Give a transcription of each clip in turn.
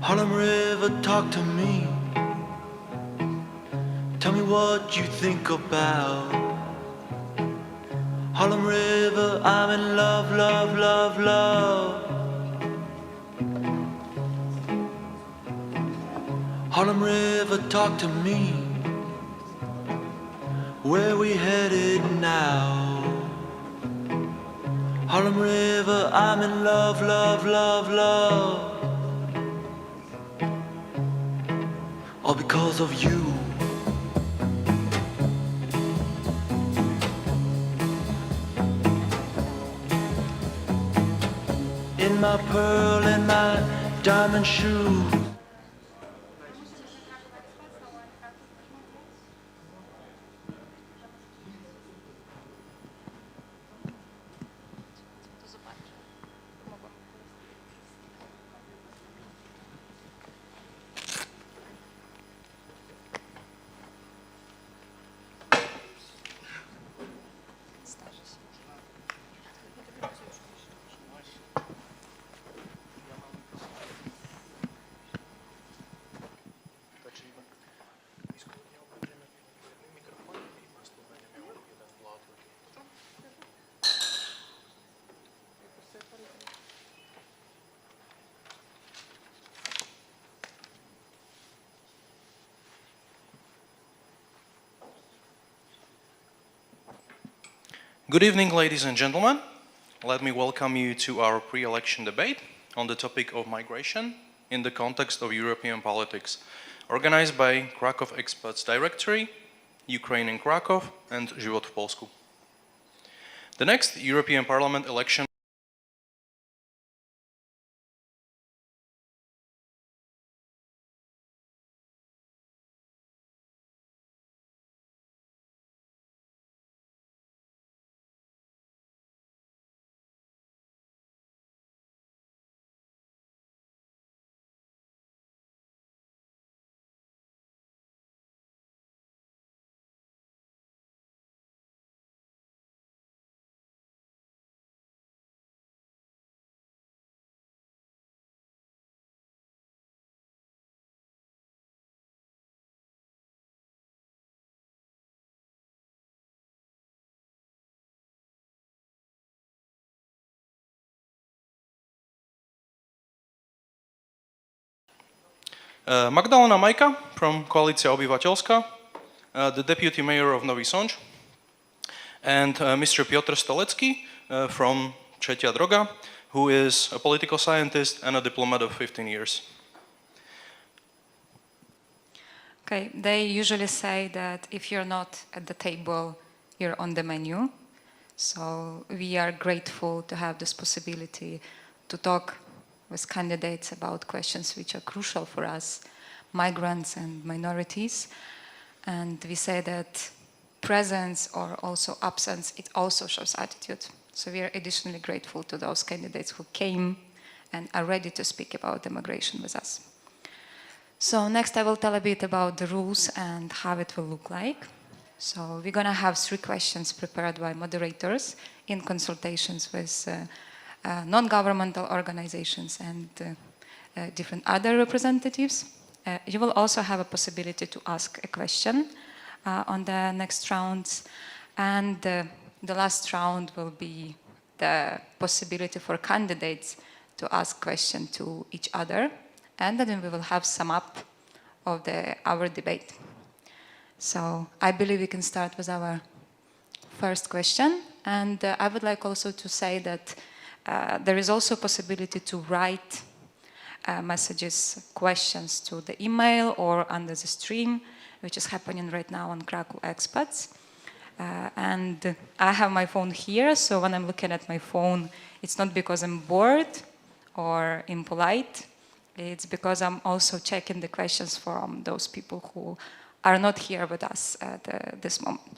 Harlem River, talk to me. Tell me what you think about Harlem River. I'm in love, love, love, love. Harlem River, talk to me. Where we headed now? Harlem River, I'm in love, love, love, love. All because of you. In my pearl and my diamond shoe. Good evening, ladies and gentlemen. Let me welcome you to our pre-election debate on the topic of migration in the context of European politics, organized by Krakow Experts Directory, Ukraine in Krakow, and Život v Polsku. The next European Parliament election Magdalena Majka from Koalicja Obyvateľská, the Deputy Mayor of Nový Sonč, and Mr. Piotr Stolecký from Tretia Droga, who is a political scientist and a diplomat of 15 years. Okay, they usually say that if you're not at the table, you're on the menu. So we are grateful to have this possibility to talk with candidates about questions which are crucial for us, migrants and minorities. And we say that presence or also absence, it also shows attitude. So we are additionally grateful to those candidates who came and are ready to speak about immigration with us. So next I will tell a bit about the rules and how it will look like. So we're gonna have 3 questions prepared by moderators in consultations with non-governmental organizations and different other representatives. You will also have a possibility to ask a question on the next rounds. And the last round will be the possibility for candidates to ask questions to each other. And then we will have sum up of our debate. So I believe we can start with our first question. And I would like also to say that there is also a possibility to write messages, questions to the email or under the stream, which is happening right now on Krakow Experts. And I have my phone here, so when I'm looking at my phone, it's not because I'm bored or impolite. It's because I'm also checking the questions from those people who are not here with us at this moment.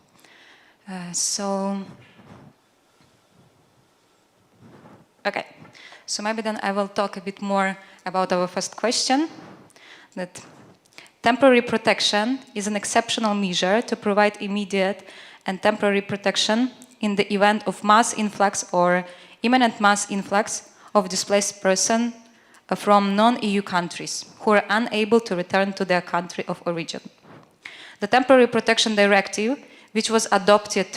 Okay, so maybe then I will talk a bit more about our first question, that temporary protection is an exceptional measure to provide immediate and temporary protection in the event of mass influx or imminent mass influx of displaced person from non-EU countries who are unable to return to their country of origin. The Temporary Protection Directive, which was adopted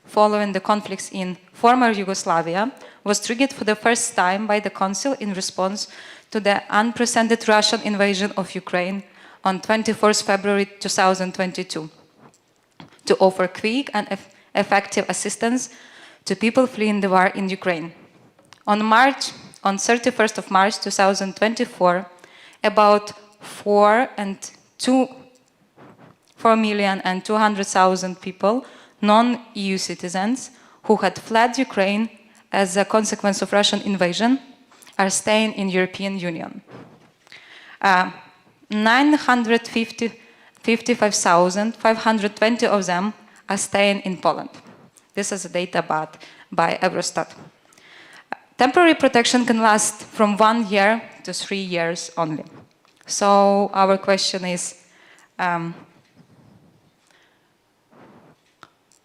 following the conflicts in former Yugoslavia, was triggered for the first time by the Council in response to the unprecedented Russian invasion of Ukraine on 24 February 2022, to offer quick and effective assistance to people fleeing the war in Ukraine. On 31st of March 2024, about 4,200,000 people, non-EU citizens, who had fled Ukraine as a consequence of Russian invasion, are staying in European Union. 955,520 of them are staying in Poland. This is data by Eurostat. Temporary protection can last from 1 year to 3 years only. So our question is,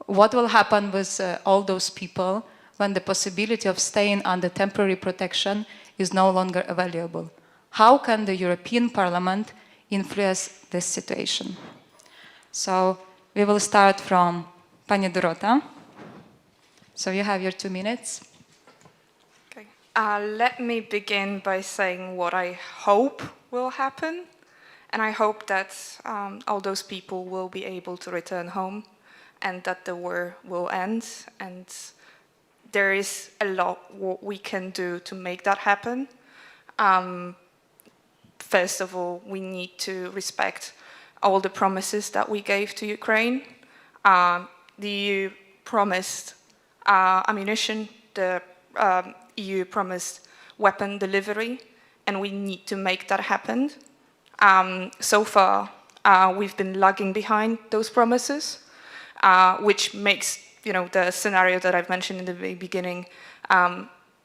what will happen with all those people when the possibility of staying under temporary protection is no longer available? How can the European Parliament influence this situation? So we will start from Pani Dorota. So you have your 2 minutes. Okay. Let me begin by saying what I hope will happen. And I hope that all those people will be able to return home and that the war will end. And there is a lot what we can do to make that happen. First of all, we need to respect all the promises that we gave to Ukraine. The EU promised ammunition, the EU promised weapon delivery, and we need to make that happen. So far, we've been lagging behind those promises, which makes the scenario that I've mentioned in the beginning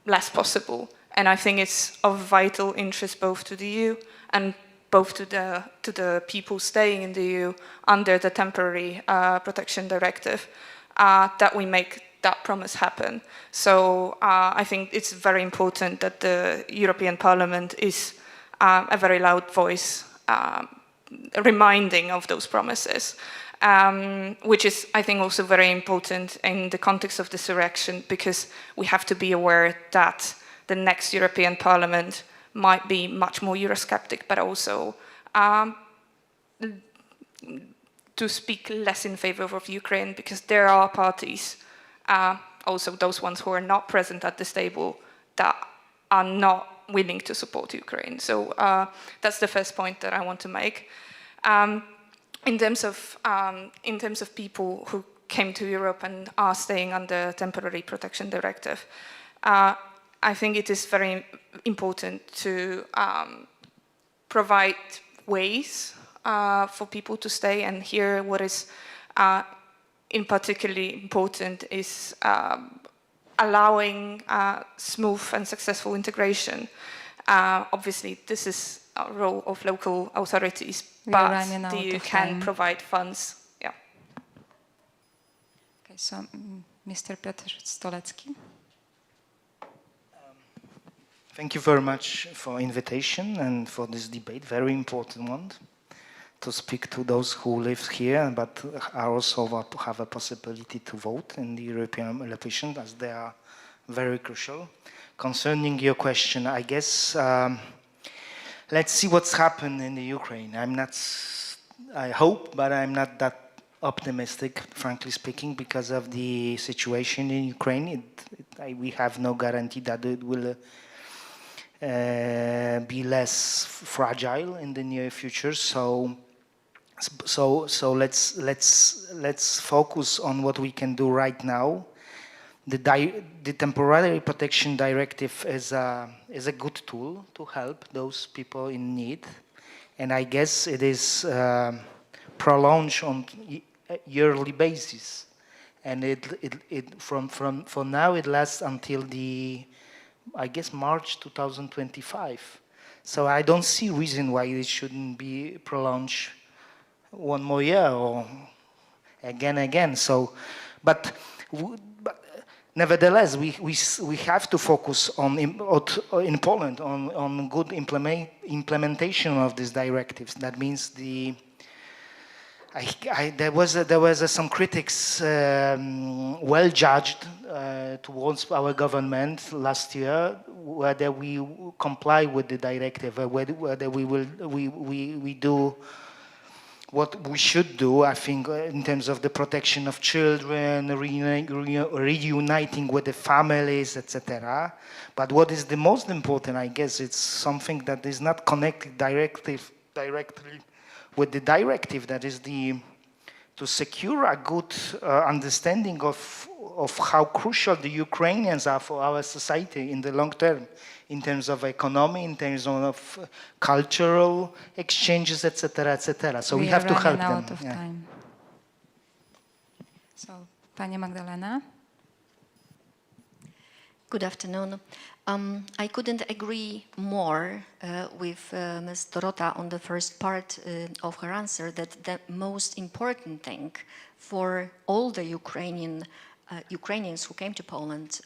less possible. And I think it's of vital interest both to the EU and both to the people staying in the EU under the Temporary Protection Directive that we make that promise happen. So I think it's very important that the European Parliament is a very loud voice reminding of those promises, which is, I think, also very important in the context of this election, because we have to be aware that the next European Parliament might be much more Eurosceptic, but also to speak less in favor of Ukraine, because there are parties, also those ones who are not present at this table, that are not willing to support Ukraine. So that's the first point that I want to make. In terms of people who came to Europe and are staying under Temporary Protection Directive, I think it is very important to provide ways for people to stay. And here, what is in particularly important is allowing smooth and successful integration. Obviously, this is a role of local authorities, but you can provide funds. Yeah. Okay, so Mr. Piotr Stolecki. Thank you very much for invitation and for this debate, very important one, to speak to those who live here, but are also have a possibility to vote in the European elections, as they are very crucial. Concerning your question, I guess, let's see what's happened in the Ukraine. I hope, but I'm not that optimistic, frankly speaking, because of the situation in Ukraine. We have no guarantee that it will be less fragile in the near future. So let's focus on what we can do right now. The Temporary Protection Directive is a good tool to help those people in need, and I guess it is prolonged on a yearly basis, and from now it lasts until I guess March 2025. So I don't see reason why it shouldn't be prolonged one more year or again. So, but nevertheless, we have to focus on in Poland on good implementation of these directives. That means there was some critics well judged towards our government last year, whether we comply with the directive, whether we do what we should do, I think, in terms of the protection of children, reuniting with the families, etc. But what is the most important, I guess, it's something that is not connected directly with the directive, that is to secure a good understanding of how crucial the Ukrainians are for our society in the long term, in terms of economy, in terms of cultural exchanges, etc., etc. So we have to help them. Out of time. So, Pani Magdalena. Good afternoon. I couldn't agree more with Ms. Dorota on the first part of her answer, that the most important thing for all the Ukrainians who came to Poland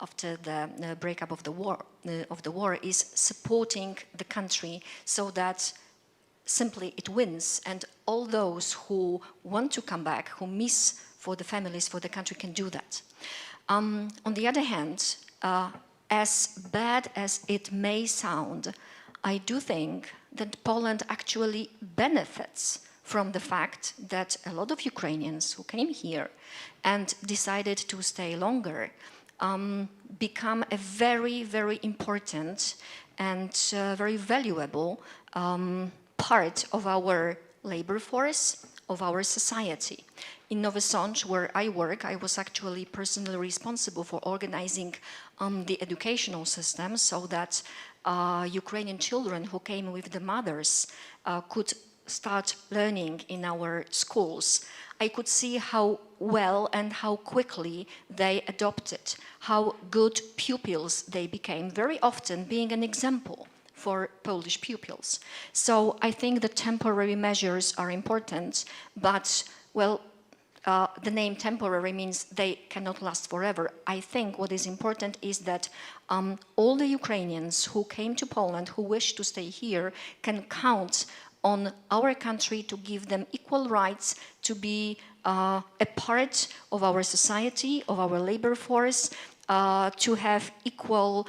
after the breakup of the war is supporting the country so that simply it wins, and all those who want to come back, who miss for the families, for the country, can do that. On the other hand, as bad as it may sound, I do think that Poland actually benefits from the fact that a lot of Ukrainians who came here and decided to stay longer become a very, very important and very valuable part of our labor force, of our society. In Nowy Sącz, where I work, I was actually personally responsible for organizing the educational system so that Ukrainian children who came with the mothers could start learning in our schools. I could see how well and how quickly they adopted, how good pupils they became, very often being an example for Polish pupils. So I think the temporary measures are important, but, well, the name temporary means they cannot last forever. I think what is important is that all the Ukrainians who came to Poland, who wish to stay here, can count on our country to give them equal rights to be a part of our society, of our labor force, to have equal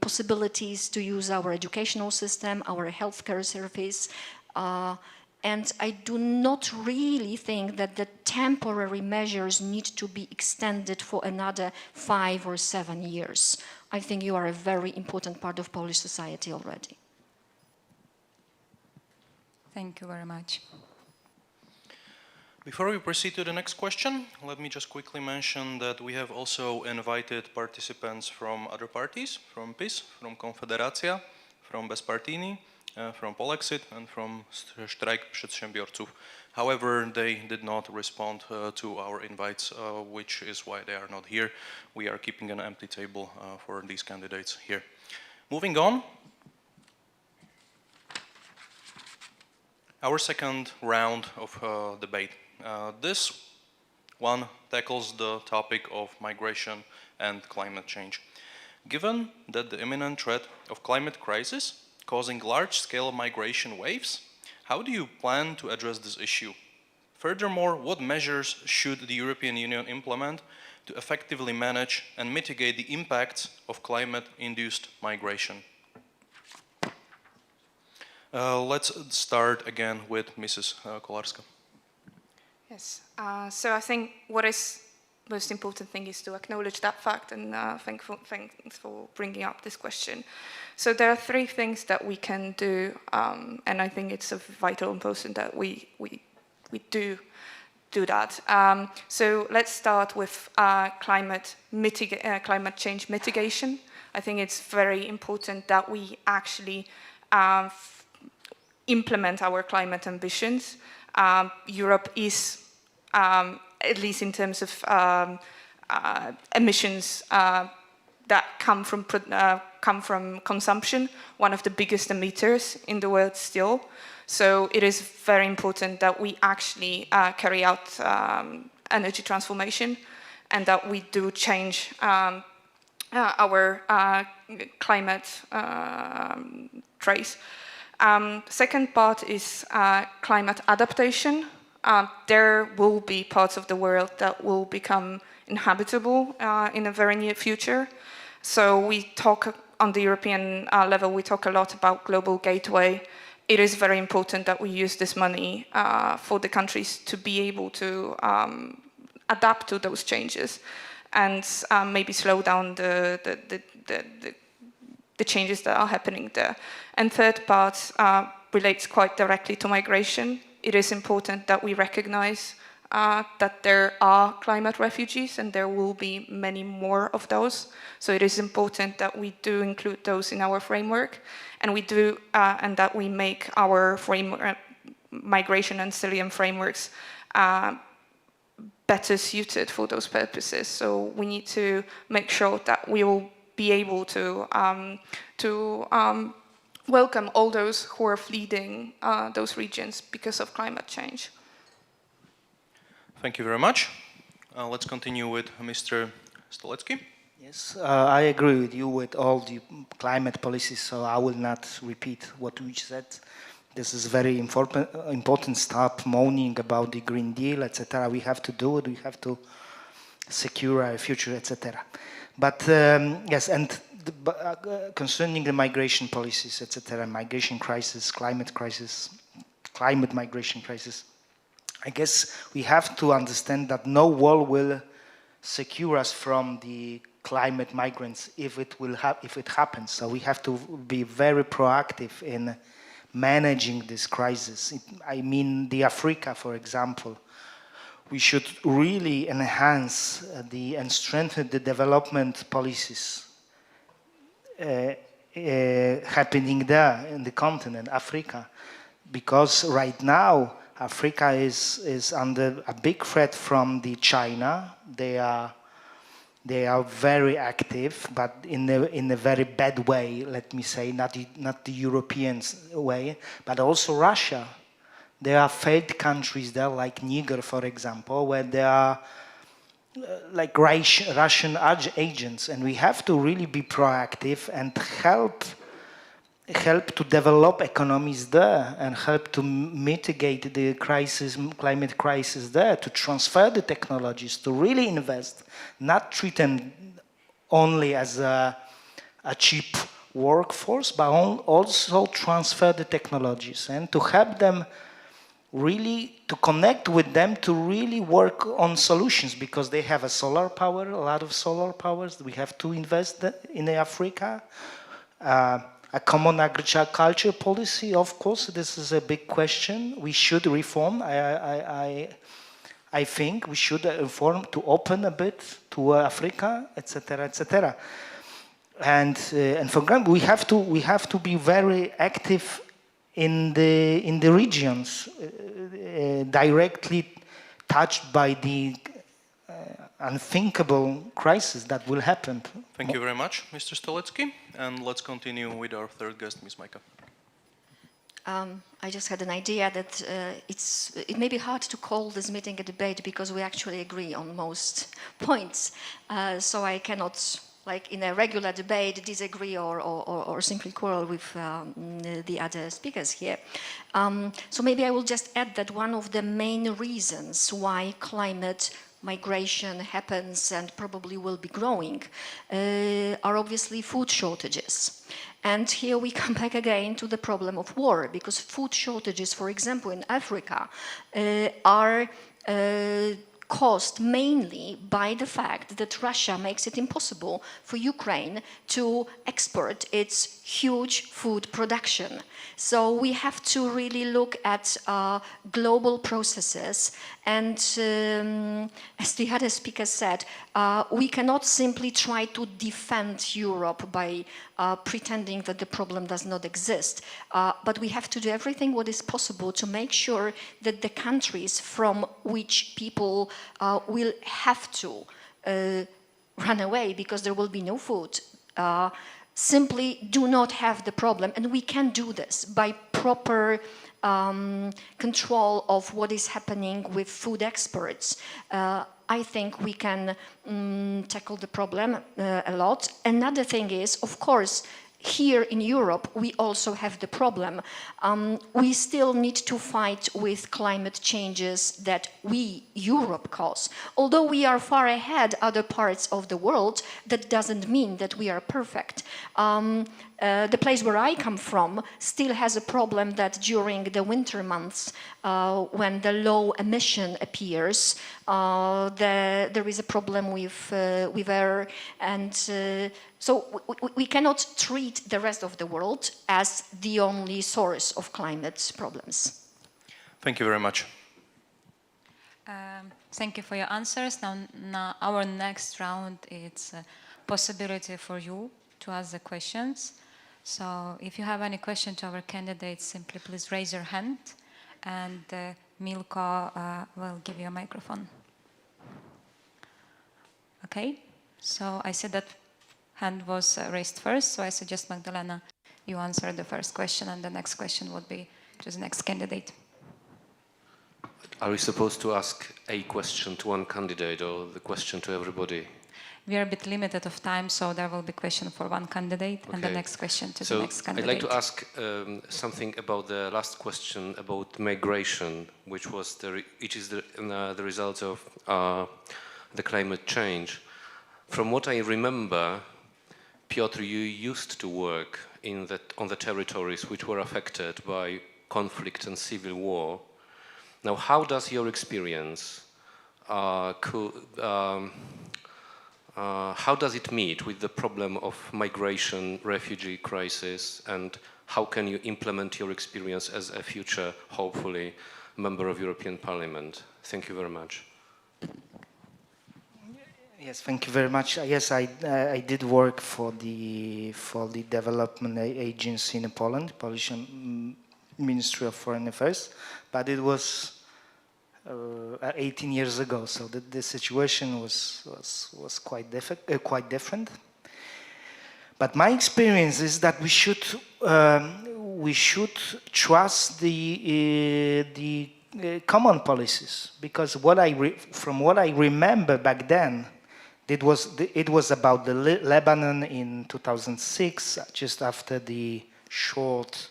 possibilities to use our educational system, our healthcare service. And I do not really think that the temporary measures need to be extended for another 5 or 7 years. I think you are a very important part of Polish society already. Thank you very much. Before we proceed to the next question, let me just quickly mention that we have also invited participants from other parties, from PiS, from Konfederacja, from Bezpartyjni, from Polexit, and from Strajk Przedsiębiorców. However, they did not respond to our invites, which is why they are not here. We are keeping an empty table for these candidates here. Moving on. Our second round of debate. This one tackles the topic of migration and climate change. Given that the imminent threat of climate crisis causing large-scale migration waves, how do you plan to address this issue? Furthermore, what measures should the European Union implement to effectively manage and mitigate the impacts of climate-induced migration? Let's start again with Mrs. Kolarska. Yes, so I think what is most important thing is to acknowledge that fact, and thanks for bringing up this question. So there are 3 things that we can do, and I think it's of vital importance that we do that. So let's start with climate change mitigation. I think it's very important that we actually implement our climate ambitions. Europe is, at least in terms of emissions that come from consumption, one of the biggest emitters in the world still. So it is very important that we actually carry out energy transformation. and that we do change our climate trace. Second part is climate adaptation. There will be parts of the world that will become inhabitable in a very near future. So we talk on the European level, we talk a lot about Global Gateway. It is very important that we use this money for the countries to be able to adapt to those changes and maybe slow down the changes that are happening there. And third part relates quite directly to migration. It is important that we recognize that there are climate refugees and there will be many more of those. So it is important that we do include those in our framework, and we do, and that we make our framework, migration and asylum frameworks better suited for those purposes. So we need to make sure that we will be able to welcome all those who are fleeing those regions because of climate change. Thank you very much. Let's continue with Mr. Stolecki. Yes, I agree with you with all the climate policies, so I will not repeat what we said. This is very important. Stop moaning about the Green Deal, etc. We have to do it. We have to secure our future, etc. But yes, and concerning the migration policies, etc., migration crisis, climate migration crisis, I guess we have to understand that no wall will secure us from the climate migrants if it happens. So we have to be very proactive in managing this crisis. I mean, the Africa, for example, we should really enhance and strengthen the development policies happening there in the continent, Africa, because right now Africa is under a big threat from China. They are very active, but in a very bad way. Let me say, not the European way, but also Russia. There are failed countries there, like Niger, for example, where there are like Russian agents, and we have to really be proactive and help to develop economies there and help to mitigate the climate crisis there, to transfer the technologies, to really invest, not treat them only as a cheap workforce, but also transfer the technologies and to help them really, to connect with them, to really work on solutions, because they have a solar power, a lot of solar powers. We have to invest in Africa. A common agriculture policy, of course, this is a big question. We should reform. I think we should reform to open a bit to Africa, etc., etc. And for example, we have to be very active in the regions directly touched by the unthinkable crisis that will happen. Thank you very much, Mr. Stolecki. And let's continue with our third guest, Ms. Majka. I just had an idea that it may be hard to call this meeting a debate because we actually agree on most points. So I cannot, like in a regular debate, disagree or simply quarrel with the other speakers here. So maybe I will just add that one of the main reasons why climate migration happens and probably will be growing are obviously food shortages. And here we come back again to the problem of war, because food shortages, for example, in Africa, are caused mainly by the fact that Russia makes it impossible for Ukraine to export its huge food production. So we have to really look at global processes, and as the other speaker said, we cannot simply try to defend Europe by pretending that the problem does not exist, but we have to do everything what is possible to make sure that the countries from which people will have to run away because there will be no food, simply do not have the problem. And we can do this by proper control of what is happening with food exports. I think we can tackle the problem a lot. Another thing is, of course, here in Europe, we also have the problem. We still need to fight with climate changes that we, Europe, cause. Although we are far ahead other parts of the world, that doesn't mean that we are perfect. The place where I come from still has a problem that during the winter months, when the low emission appears, there is a problem with air, and so we cannot treat the rest of the world as the only source of climate problems. Thank you very much. Thank you for your answers. Now our next round, it's a possibility for you to ask the questions. So if you have any question to our candidates, simply please raise your hand, and Milko will give you a microphone. Okay, so I said that hand was raised first, so I suggest, Magdalena, you answer the first question, and the next question would be to the next candidate. Are we supposed to ask a question to one candidate or the question to everybody? We are a bit limited of time, so there will be question for one candidate, and the next question to the next candidate. I'd like to ask something about the last question about migration, which is the result of the climate change. From what I remember, Piotr, you used to work on the territories which were affected by conflict and civil war. Now, how does your experience how does it meet with the problem of migration, refugee crisis, and how can you implement your experience as a future, hopefully, member of European Parliament? Thank you very much. Yes, thank you very much. Yes, I did work for the development agency in Poland, Polish Ministry of Foreign Affairs, but it was 18 years ago, so the situation was quite different. But my experience is that we should trust the common policies, because from what I remember back then, it was about the Lebanon in 2006, just after the short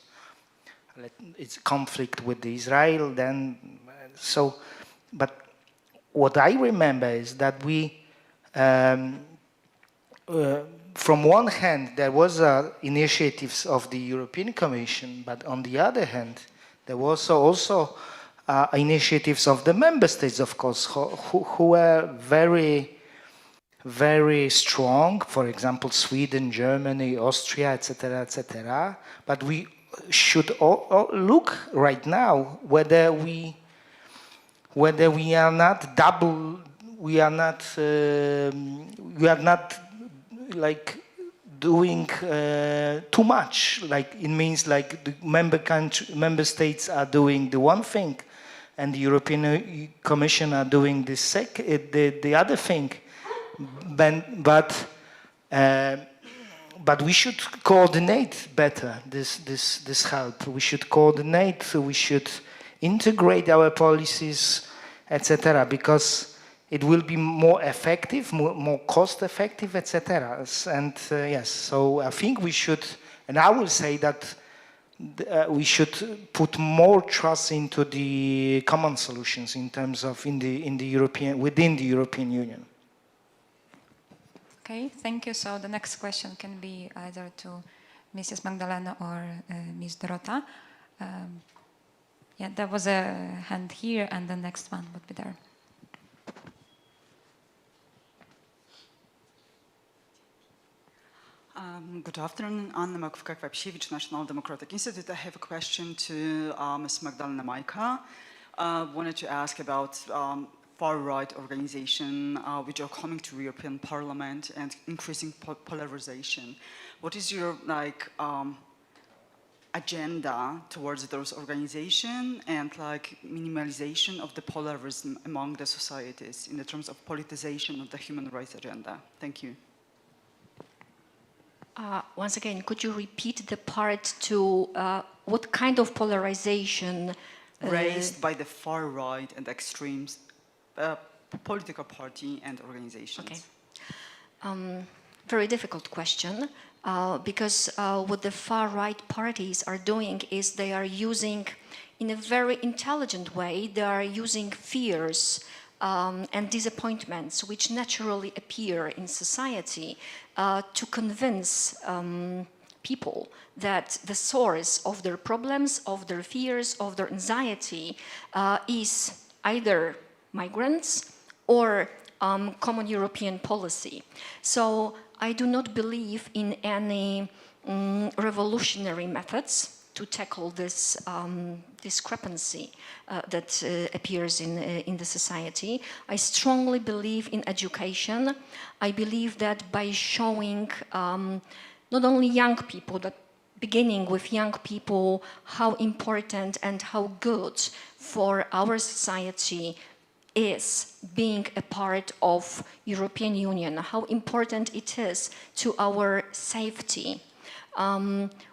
conflict with Israel. But what I remember is that from one hand, there was initiatives of the European Commission, but on the other hand, there was also initiatives of the member states, of course, who were very, very strong. For example, Sweden, Germany, Austria, etc., etc. But we should all look right now whether we are not like doing too much. Like it means like the member states are doing the one thing, and the European Commission are doing the other thing. But we should coordinate better this help. We should coordinate. So we should integrate our policies, etc., because it will be more effective, more cost-effective, etc. And yes, so I think we should, and I will say that we should put more trust into the common solutions in terms of within the European Union. Okay, thank you. So the next question can be either to Mrs. Magdalena or Ms. Dorota. Yeah, there was a hand here, and the next one would be there. Good afternoon, Anna Makówka-Kwapsiewicz, National Democratic Institute. I have a question to Ms. Magdalena Majka. Wanted to ask about far-right organization which are coming to European Parliament and increasing polarization. What is your agenda towards those organizations and minimalization of the polarism among the societies in the terms of politicization of the human rights agenda? Thank you. Once again, could you repeat the part to what kind of polarization? Raised by the far right and extremes political party and organizations? Okay. Very difficult question, because what the far-right parties are doing is they are using, in a very intelligent way, they are using fears and disappointments which naturally appear in society to convince people that the source of their problems, of their fears, of their anxiety is either migrants or common European policy. So I do not believe in any revolutionary methods to tackle this discrepancy that appears in the society. I strongly believe in education. I believe that by showing not only young people, but beginning with young people, how important and how good for our society is being a part of European Union, how important it is to our safety.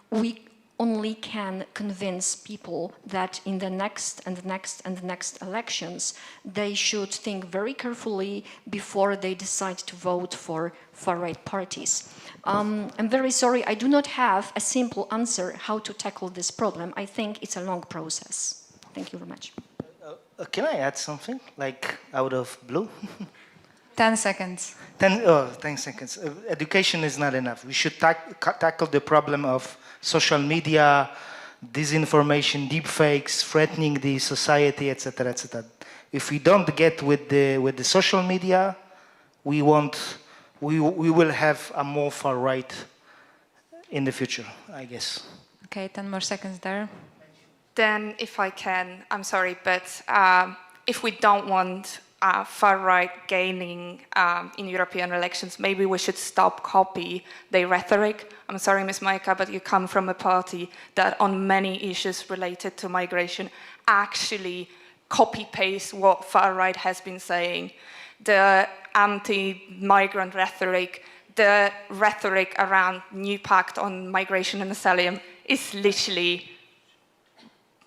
We only can convince people that in the next and the next and the next elections, they should think very carefully before they decide to vote for far-right parties. I'm very sorry, I do not have a simple answer how to tackle this problem. I think it's a long process. Thank you very much. Can I add something, like out of blue? 10 seconds. 10 seconds. Education is not enough. We should tackle the problem of social media, disinformation, deepfakes, threatening the society, etc., etc. If we don't get with the social media, we will have a more far right in the future, I guess. Okay, 10 more seconds there. Then, if I can, I'm sorry, but if we don't want far-right gaining in European elections, maybe we should stop copy their rhetoric. I'm sorry, Ms. Majka, but you come from a party that on many issues related to migration actually copy-paste what far-right has been saying. The anti-migrant rhetoric, the rhetoric around new pact on migration and asylum is literally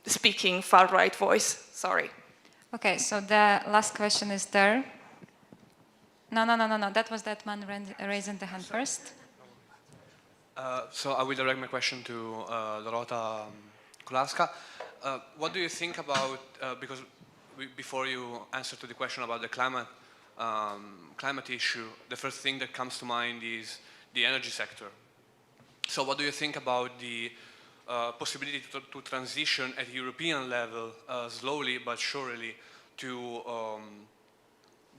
speaking far-right voice. Sorry. Okay, so the last question is there. No. That was that man raising the hand first. So I will direct my question to Dorota Kulaska. What do you think about, because before you answer to the question about the climate issue, the first thing that comes to mind is the energy sector. So what do you think about the possibility to transition at European level slowly but surely to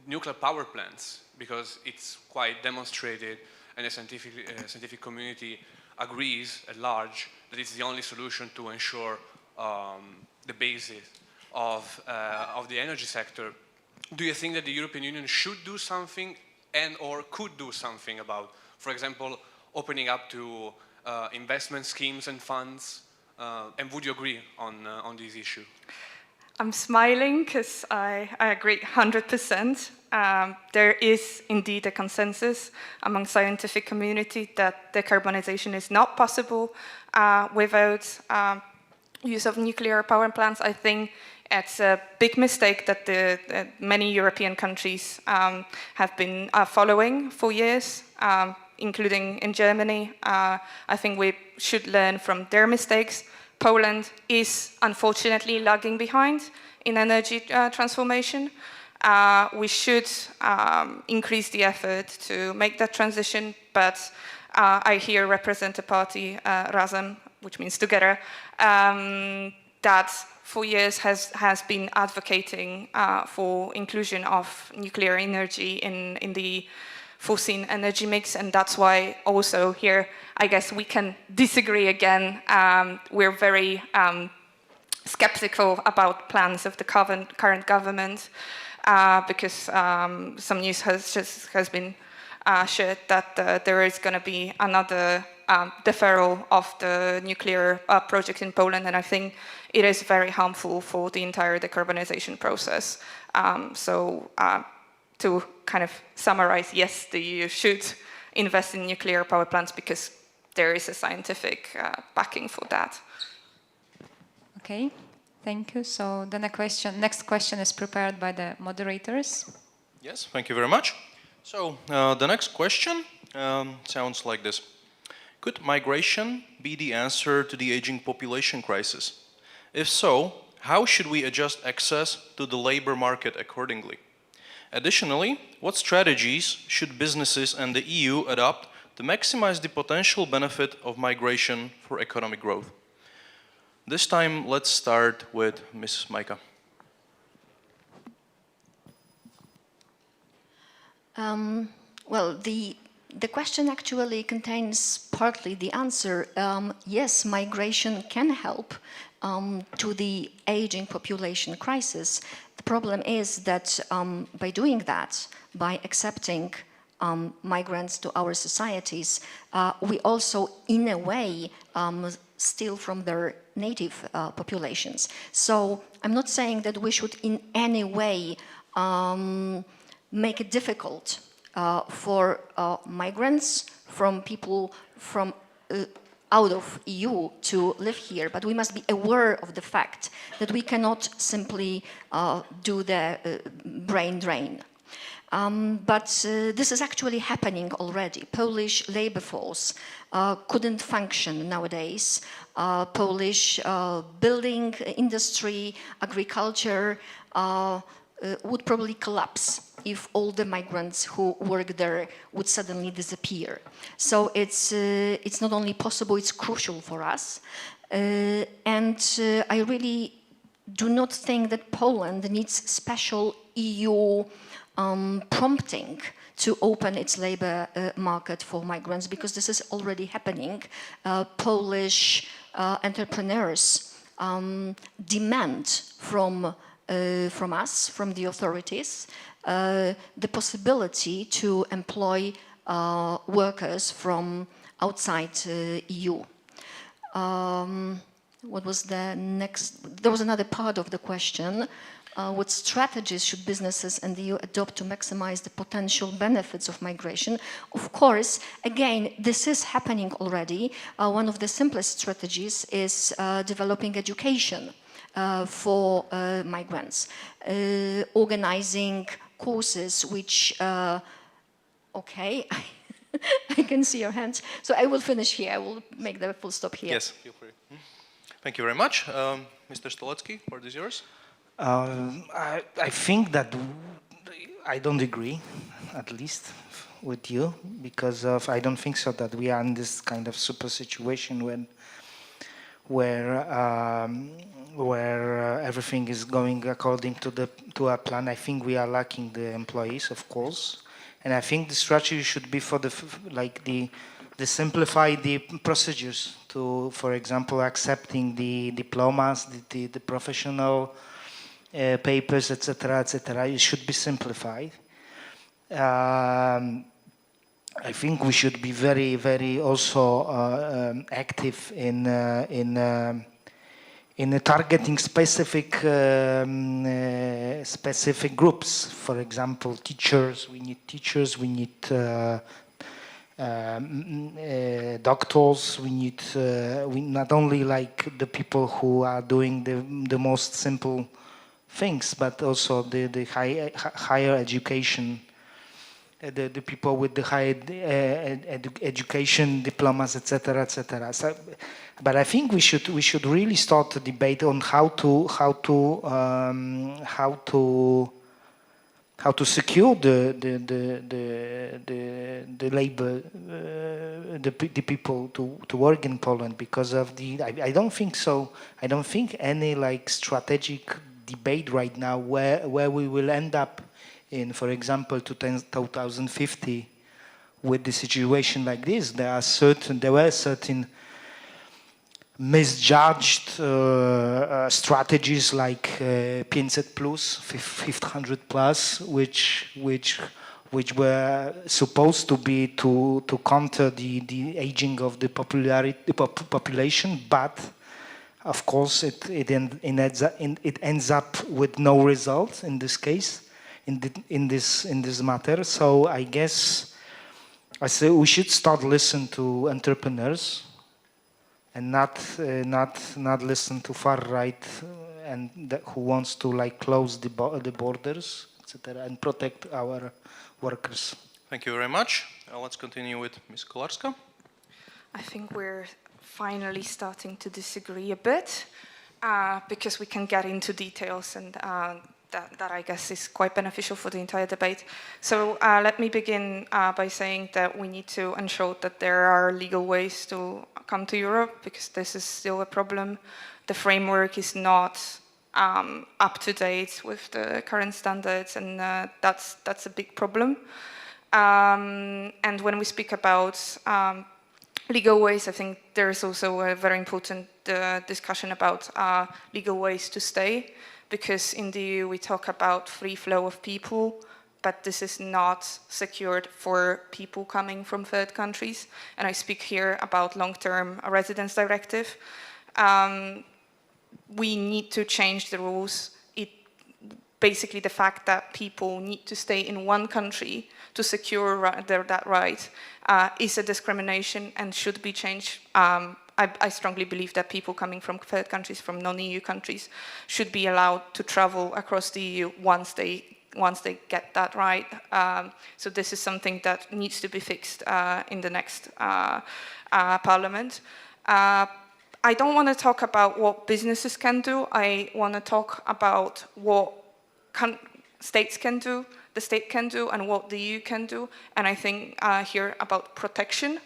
nuclear power plants, because it's quite demonstrated and the scientific community agrees at large that it's the only solution to ensure the basis of the energy sector. Do you think that the European Union should do something and or could do something about, for example, opening up to investment schemes and funds, and would you agree on this issue? I'm smiling because I agree 100%. There is indeed a consensus among scientific community that decarbonization is not possible without use of nuclear power plants. I think it's a big mistake that many European countries have been following for years, including in Germany. I think we should learn from their mistakes. Poland is unfortunately lagging behind in energy transformation. We should increase the effort to make that transition, but I here represent a party, Razem, which means together, that for years has been advocating for inclusion of nuclear energy in the foreseen energy mix, and that's why also here, I guess we can disagree again. We're very skeptical about plans of the current government because some news has been shared that there is going to be another deferral of the nuclear project in Poland, and I think it is very harmful for the entire decarbonization process. To kind of summarize, yes, the EU should invest in nuclear power plants because there is a scientific backing for that. Okay, thank you. So then next question is prepared by the moderators. Yes, thank you very much. So the next question sounds like this. Could migration be the answer to the aging population crisis? If so, how should we adjust access to the labor market accordingly? Additionally, what strategies should businesses and the EU adopt to maximize the potential benefit of migration for economic growth? This time, let's start with Ms. Majka. Well, the question actually contains partly the answer. Yes, migration can help to the aging population crisis. The problem is that by doing that, by accepting migrants to our societies, we also, in a way, steal from their native populations. So I'm not saying that we should in any way make it difficult for migrants, from people from out of EU to live here, but we must be aware of the fact that we cannot simply do the brain drain. But this is actually happening already. Polish labor force couldn't function nowadays. Polish building industry, agriculture would probably collapse if all the migrants who work there would suddenly disappear. So it's not only possible, it's crucial for us. And I really do not think that Poland needs special EU prompting to open its labor market for migrants, because this is already happening. Polish entrepreneurs demand from us, from the authorities, the possibility to employ workers from outside EU. What was the next? There was another part of the question. What strategies should businesses and the EU adopt to maximize the potential benefits of migration? Of course, again, this is happening already. One of the simplest strategies is developing education for migrants, organizing courses which, okay, I can see your hands. So I will finish here. I will make the full stop here. Yes, feel free. Thank you very much. Mr. Stolecki, word is yours. I think that I don't agree, at least with you, because I don't think so that we are in this kind of super situation where everything is going according to our plan. I think we are lacking the employees, of course, and I think the strategy should be for the simplify the procedures to, for example, accepting the diplomas, the professional papers, etc., etc. It should be simplified. I think we should be very, very also active in targeting specific groups. For example, teachers. We need teachers. We need doctors. We need not only like the people who are doing the most simple things, but also the higher education, the people with the higher education, diplomas, etc., etc. So, but I think we should really start a debate on how to secure the labor, the people to work in Poland, because of I don't think so. I don't think any like strategic debate right now where we will end up in, for example, 2050 with the situation like this. There were certain misjudged strategies like 500 plus, 500 plus, which were supposed to be to counter the aging of the population, but of course it ends up with no result in this case, in this matter. So I guess I say we should start listening to entrepreneurs and not listen to far right and who wants to like close the borders, etc., and protect our workers. Thank you very much. Let's continue with Ms. Kolarska. I think we're finally starting to disagree a bit because we can get into details, and that I guess is quite beneficial for the entire debate. So let me begin by saying that we need to ensure that there are legal ways to come to Europe, because this is still a problem. The framework is not up to date with the current standards, and that's a big problem. And when we speak about legal ways, I think there is also a very important discussion about legal ways to stay, because in the EU we talk about free flow of people, but this is not secured for people coming from third countries. And I speak here about long-term residence directive. We need to change the rules. Basically, the fact that people need to stay in one country to secure that right is a discrimination and should be changed. I strongly believe that people coming from third countries, from non-EU countries, should be allowed to travel across the EU once they get that right. So this is something that needs to be fixed in the next Parliament. I don't want to talk about what businesses can do. I want to talk about what states can do, the state can do, and what the EU can do. And I think here about protection,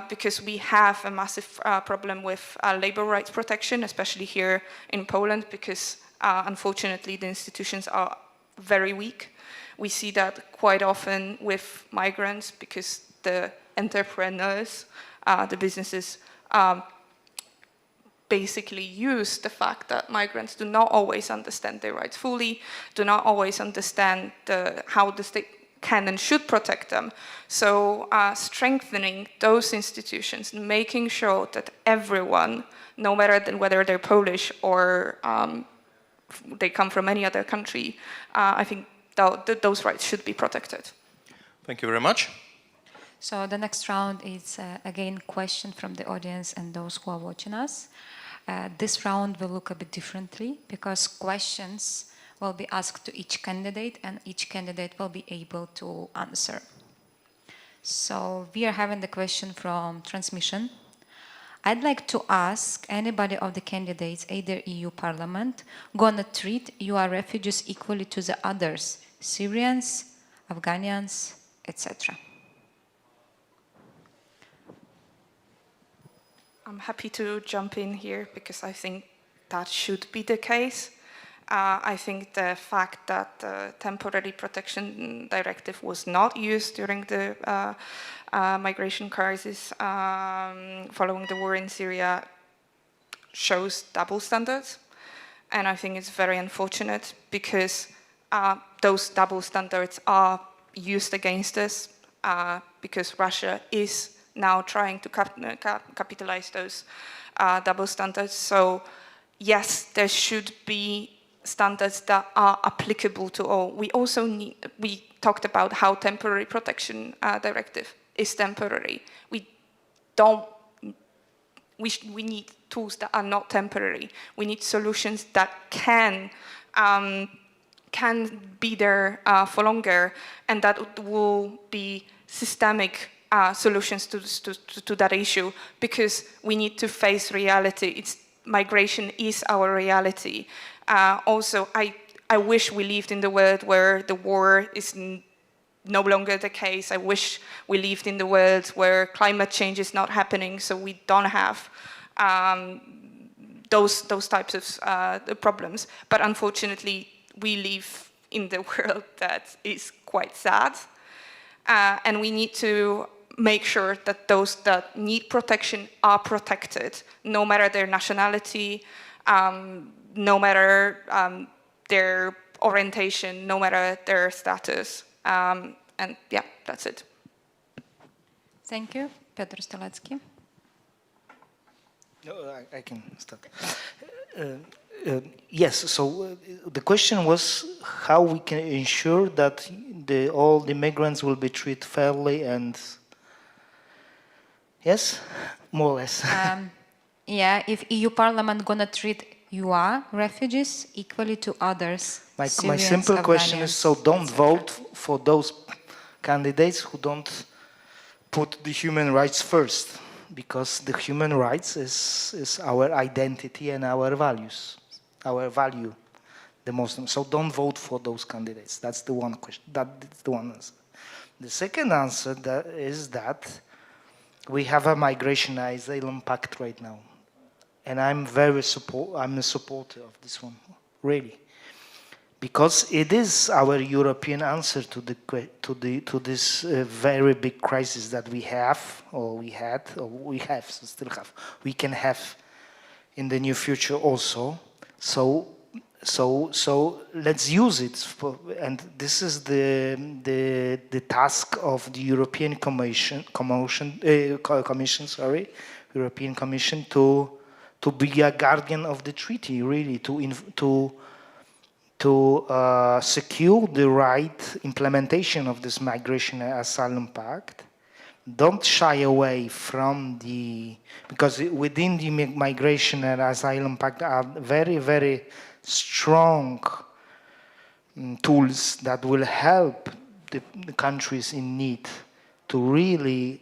because we have a massive problem with labor rights protection, especially here in Poland, because unfortunately the institutions are very weak. We see that quite often with migrants, because the entrepreneurs, the businesses, basically use the fact that migrants do not always understand their rights fully, do not always understand how the state can and should protect them. So strengthening those institutions, making sure that everyone, no matter whether they're Polish or they come from any other country, I think those rights should be protected. Thank you very much. So the next round is again question from the audience and those who are watching us. This round will look a bit differently, because questions will be asked to each candidate and each candidate will be able to answer. So we are having the question from transmission. I'd like to ask anybody of the candidates, either EU Parliament, gonna treat your refugees equally to the others, Syrians, Afghanians, etc.? I'm happy to jump in here because I think that should be the case. I think the fact that the temporary protection directive was not used during the migration crisis following the war in Syria shows double standards. And I think it's very unfortunate because those double standards are used against us because Russia is now trying to capitalize those double standards. So yes, there should be standards that are applicable to all. We talked about how temporary protection directive is temporary. We need tools that are not temporary. We need solutions that can be there for longer, and that will be systemic solutions to that issue, because we need to face reality. Migration is our reality. Also, I wish we lived in the world where the war is no longer the case. I wish we lived in the world where climate change is not happening, so we don't have those types of problems. But unfortunately, we live in the world that is quite sad, and we need to make sure that those that need protection are protected, no matter their nationality, no matter their orientation, no matter their status. And yeah, that's it. Thank you. Piotr Stolecki. No, I can start. Yes, so the question was how we can ensure that all the migrants will be treated fairly and... Yes, more or less. Yeah, if EU Parliament gonna treat you are refugees equally to others. My Syrians, simple question is, Afghanians, so don't etc. vote for those candidates who don't put the human rights first, because the human rights is our identity and our values, our value, the Muslim. So don't vote for those candidates. That's the one question. That's the one answer. The second answer is that we have a migration asylum pact right now, and I'm a supporter of this one, really. Because it is our European answer to this very big crisis that we have, or we had, or we have, so still have. We can have in the near future also. So let's use it. And this is the task of the European Commission, European Commission to be a guardian of the treaty, really, to secure the right implementation of this migration and asylum pact. Don't shy away from because within the migration and asylum pact are very, very strong tools that will help the countries in need to really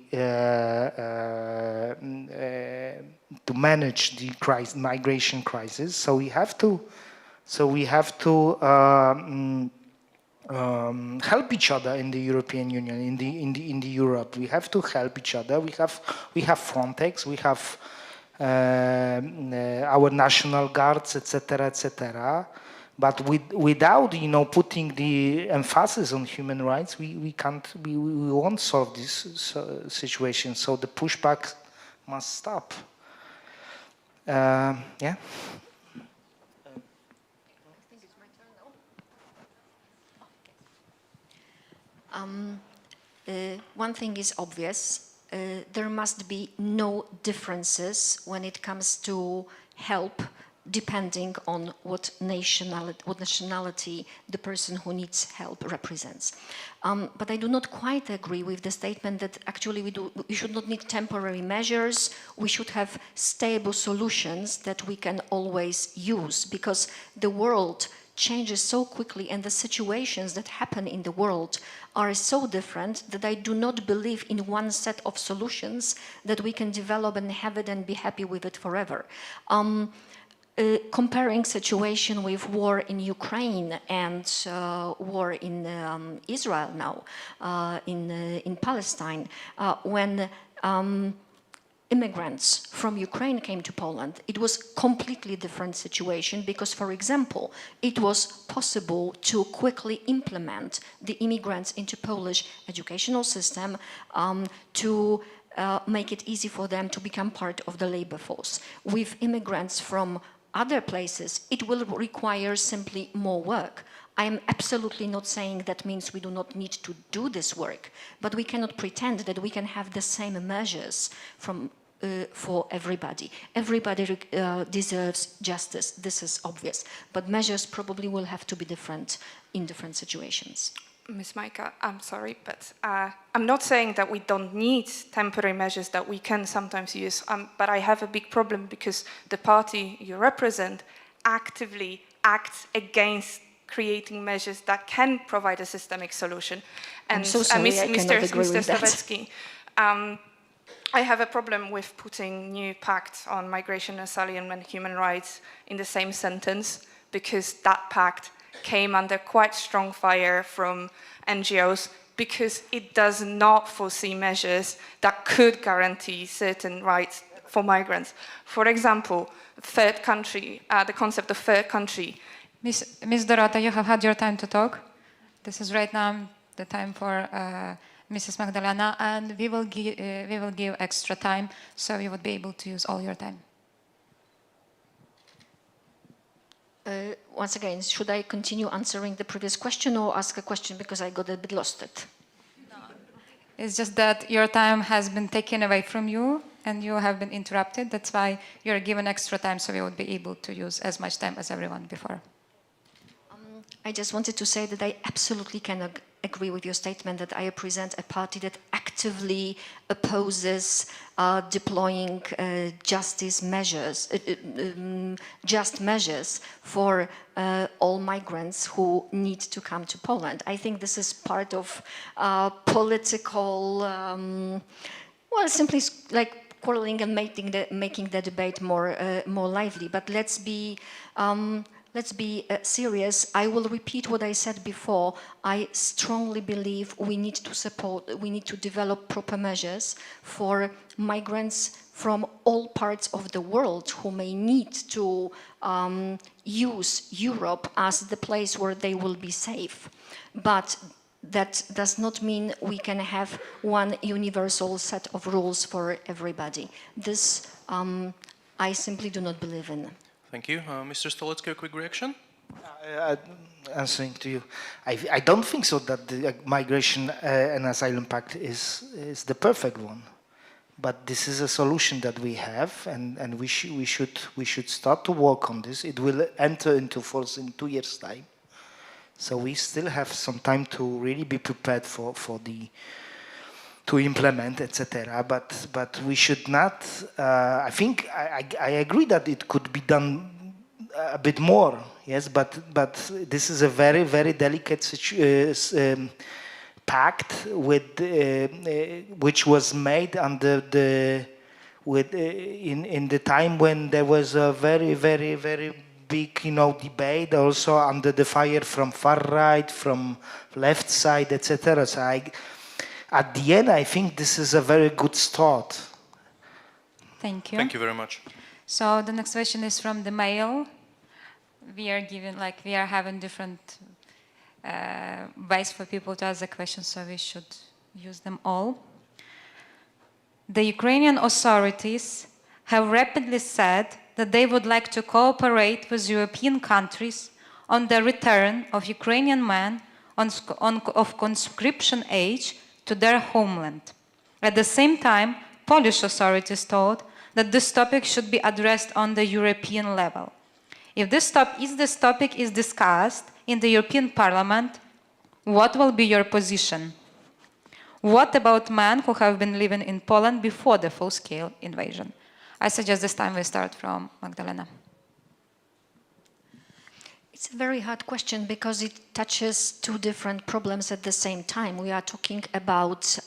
to manage the migration crisis. So we have to help each other in the European Union, in the Europe. We have to help each other. We have Frontex. We have our national guards, etc., etc. But without putting the emphasis on human rights, we won't solve this situation. So the pushback must stop. Yeah. One thing is obvious. There must be no differences when it comes to help, depending on what nationality the person who needs help represents. But I do not quite agree with the statement that actually we should not need temporary measures. We should have stable solutions that we can always use, because the world changes so quickly and the situations that happen in the world are so different that I do not believe in one set of solutions that we can develop and have it and be happy with it forever. Comparing situation with war in Ukraine and war in Israel now, in Palestine, when immigrants from Ukraine came to Poland, it was completely different situation because, for example, it was possible to quickly implement the immigrants into Polish educational system, to make it easy for them to become part of the labor force. With immigrants from other places, it will require simply more work. I am absolutely not saying that means we do not need to do this work, but we cannot pretend that we can have the same measures for everybody. Everybody deserves justice, this is obvious, but measures probably will have to be different in different situations. Ms. Majka, I'm sorry, but I'm not saying that we don't need temporary measures that we can sometimes use, but I have a big problem because the party you represent actively acts against creating measures that can provide a systemic solution. And I'm so sorry, I cannot agree with that. Stavetsky, I have a problem with putting new pact on migration, asylum and human rights in the same sentence, because that pact came under quite strong fire from NGOs because it does not foresee measures that could guarantee certain rights for migrants. For example, third country, the concept of third country. Ms. Dorota, you have had your time to talk. This is right now the time for Mrs. Magdalena, and we will give extra time, so you would be able to use all your time. Once again, should I continue answering the previous question or ask a question because I got a bit lost it? No. It's just that your time has been taken away from you and you have been interrupted. That's why you're given extra time, so we would be able to use as much time as everyone before. I just wanted to say that I absolutely can agree with your statement that I represent a party that actively opposes deploying just measures for all migrants who need to come to Poland. I think this is part of political, well, simply like quarreling and making the debate more lively. But let's be serious. I will repeat what I said before. I strongly believe we need to develop proper measures for migrants from all parts of the world who may need to use Europe as the place where they will be safe. But that does not mean we can have one universal set of rules for everybody. This I simply do not believe in. Thank you. Mr. Stolecki, a quick reaction? Answering to you, I don't think so that the migration and asylum pact is the perfect one, but this is a solution that we have, and we should start to work on this. It will enter into force in 2 years' time, so we still have some time to really be prepared to implement, etc. But we should not. I think I agree that it could be done a bit more. Yes, but this is a very, very delicate pact which was made under in the time when there was a very, very, very big, debate also under the fire from far right, from left side, etc. So at the end, I think this is a very good start. Thank you. Thank you very much. So the next question is from the mail. We are having different ways for people to ask the questions, so we should use them all. The Ukrainian authorities have rapidly said that they would like to cooperate with European countries on the return of Ukrainian men of conscription age to their homeland. At the same time, Polish authorities told that this topic should be addressed on the European level. If this topic is discussed in the European Parliament, what will be your position? What about men who have been living in Poland before the full-scale invasion? I suggest this time we start from Magdalena. It's a very hard question because it touches two different problems at the same time. We are talking about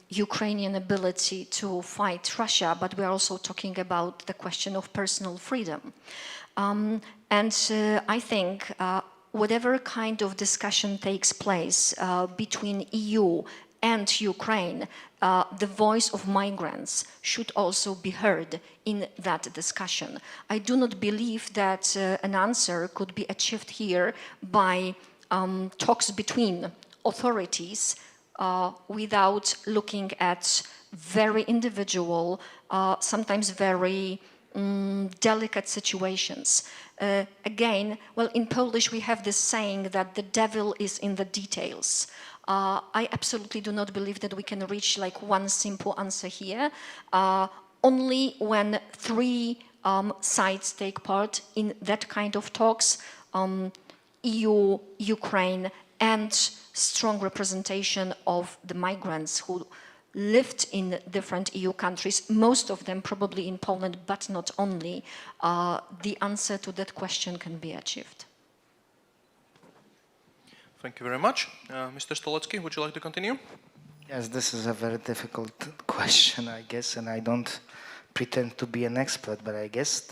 Ukrainian ability to fight Russia, but we are also talking about the question of personal freedom. I think whatever kind of discussion takes place between EU and Ukraine, the voice of migrants should also be heard in that discussion. I do not believe that an answer could be achieved here by talks between authorities without looking at very individual, sometimes very delicate situations. Again, well, in Polish we have this saying that the devil is in the details. I absolutely do not believe that we can reach like one simple answer here. Only when three sides take part in that kind of talks, EU, Ukraine, and strong representation of the migrants who lived in different EU countries, most of them probably in Poland, but not only, the answer to that question can be achieved. Thank you very much. Mr. Stolecki, would you like to continue? Yes, this is a very difficult question, I guess, and I don't pretend to be an expert, but I guess